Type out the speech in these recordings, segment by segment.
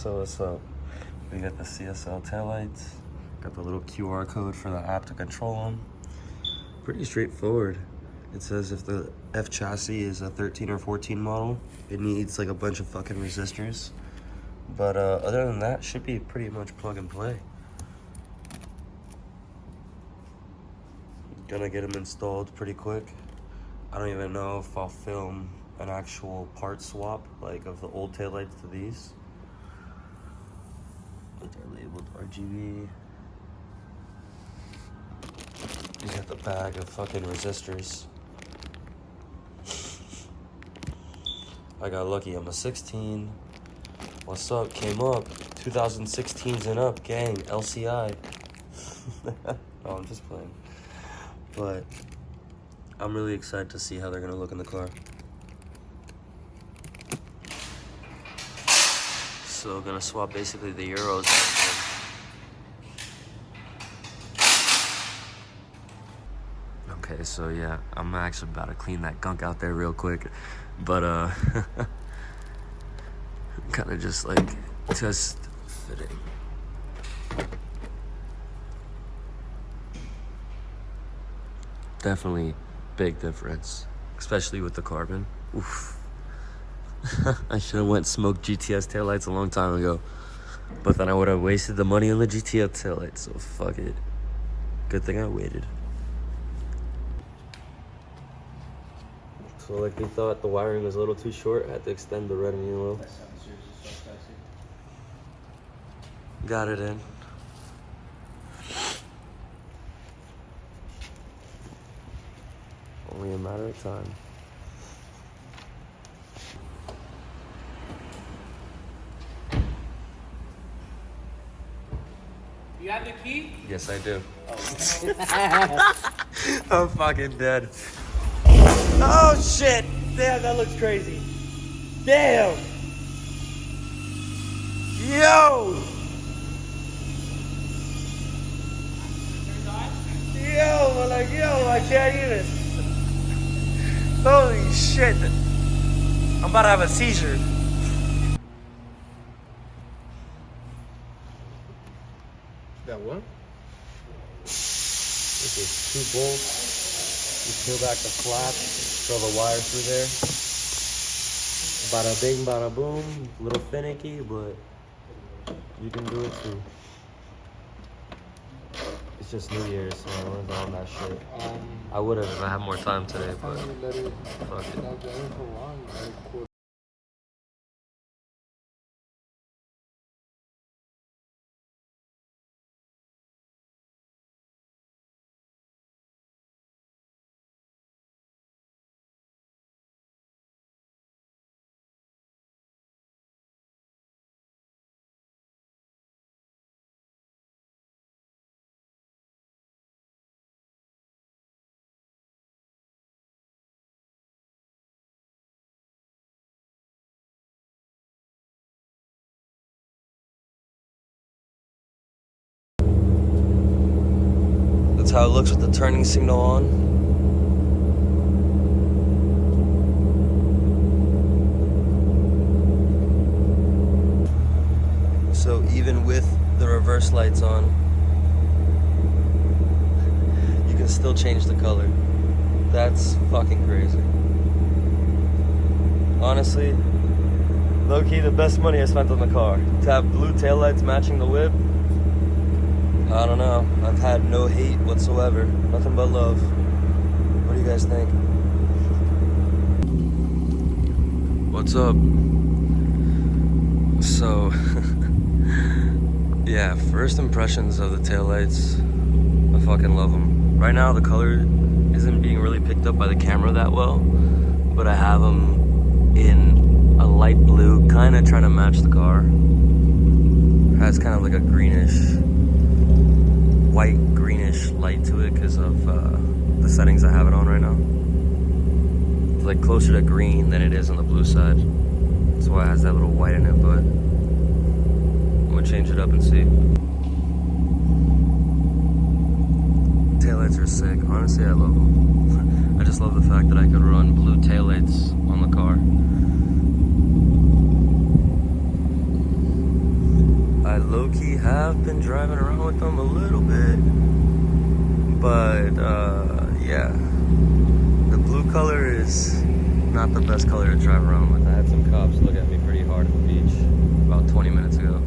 So what's up? We got the CSL taillights. Got the little QR code for the app to control them. Pretty straightforward. It says if the F chassis is a 13 or 14 model, it needs like a bunch of fucking resistors. But other than that, should be pretty much plug and play. Gonna get them installed pretty quick. I don't even know if I'll film an actual part swap, like of the old taillights to these. But they're labeled RGB. You got the bag of fucking resistors. I got lucky, I'm a 16. What's up? Came up. 2016s and up, gang. LCI. No, I'm just playing. But I'm really excited to see how they're gonna look in the car. So gonna swap basically the Euros. Okay, so yeah, I'm actually about to clean that gunk out there real quick. But kind of just like test fitting. Definitely big difference, especially with the carbon. Oof. I should have went smoked GTS taillights a long time ago, but then I would have wasted the money on the GTS taillights, so fuck it. Good thing I waited. So like we thought the wiring was a little too short, I had to extend the red and yellow. Got it in. Only a matter of time. You have the key? Yes, I do. Oh. I'm fucking dead. Oh shit! Damn, that looks crazy. Damn! Yo! Yo, like, yo, I can't even. Holy shit. I'm about to have a seizure. That what? This is 2 bolts. You peel back the flap, throw the wire through there. Bada bing, bada boom. A little finicky, but you can do it too. It's just New Year's, so I wasn't on that shit. I would have if I had more time today, but fuck it. That's how it looks with the turning signal on. So even with the reverse lights on, you can still change the color. That's fucking crazy. Honestly, low-key the best money I spent on the car. To have blue taillights matching the whip, I don't know. I've had no hate whatsoever. Nothing but love. What do you guys think? What's up? So, yeah, first impressions of the taillights. I fucking love them. Right now, the color isn't being really picked up by the camera that well, but I have them in a light blue, kind of trying to match the car. It has kind of like a greenish, white greenish light to it because of the settings I have it on right now. It's like closer to green than it is on the blue side. That's why it has that little white in it, but I'm gonna change it up and see. Taillights are sick. Honestly, I love them. I just love the fact that I could run blue taillights on the car. I low-key have been driving around with them a little bit, but yeah, the blue color is not the best color to drive around with. I had some cops look at me pretty hard at the beach about 20 minutes ago.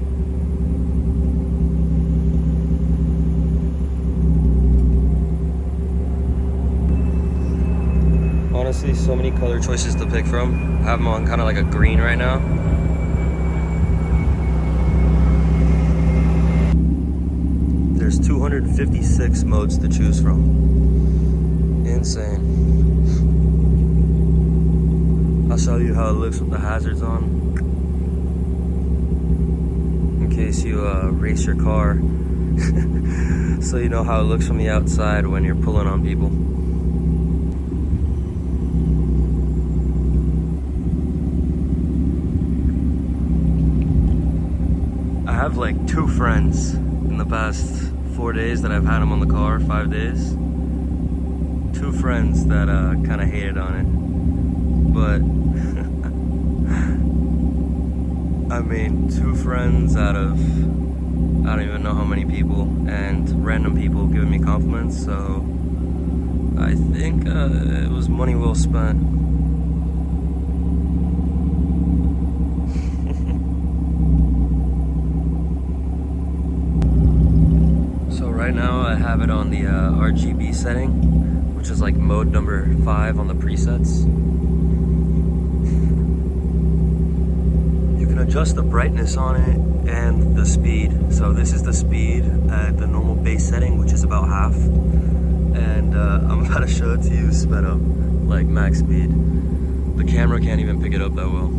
Honestly, so many color choices to pick from. I have them on kind of like a green right now. There's 256 modes to choose from. Insane. I'll show you how it looks with the hazards on, in case you race your car, so you know how it looks from the outside when you're pulling on people. I have like 2 friends in the past 4 days that I've had them on the car, 5 days. 2 friends that kind of hated on it, but I mean, 2 friends out of I don't even know how many people, and random people giving me compliments, so I think it was money well spent. So right now I have it on the RGB setting, which is like mode number 5 on the presets. You can adjust the brightness on it and the speed. So this is the speed at the normal base setting, which is about half. And I'm about to show it to you sped up, like max speed. The camera can't even pick it up that well.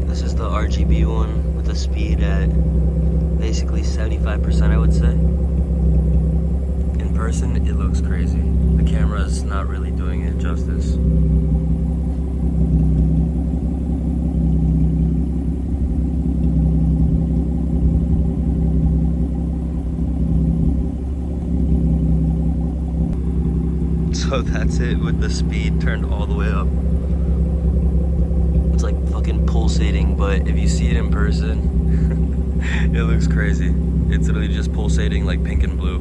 This is the RGB one with the speed at basically 75%, I would say. In person, it looks crazy. The camera's not really doing it justice. So that's it with the speed turned all the way up. It's like fucking pulsating, but if you see it in person, it looks crazy. It's literally just pulsating like pink and blue.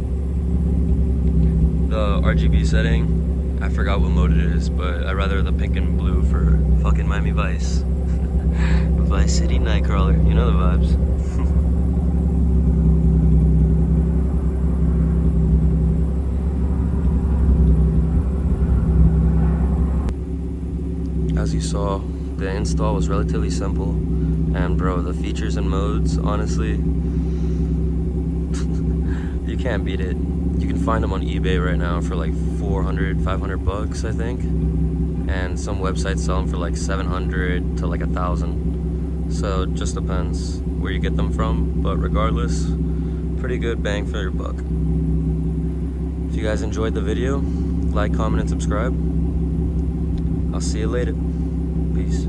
The RGB setting, I forgot what mode it is, but I'd rather the pink and blue for fucking Miami Vice. Vice City Nightcrawler, you know the vibes. As you saw, the install was relatively simple, and bro, the features and modes, honestly, you can't beat it. You can find them on eBay right now for like 400, 500 bucks, I think, and some websites sell them for like 700 to like 1,000. So it just depends where you get them from, but regardless, pretty good bang for your buck. If you guys enjoyed the video, like, comment, and subscribe. I'll see you later. Peace.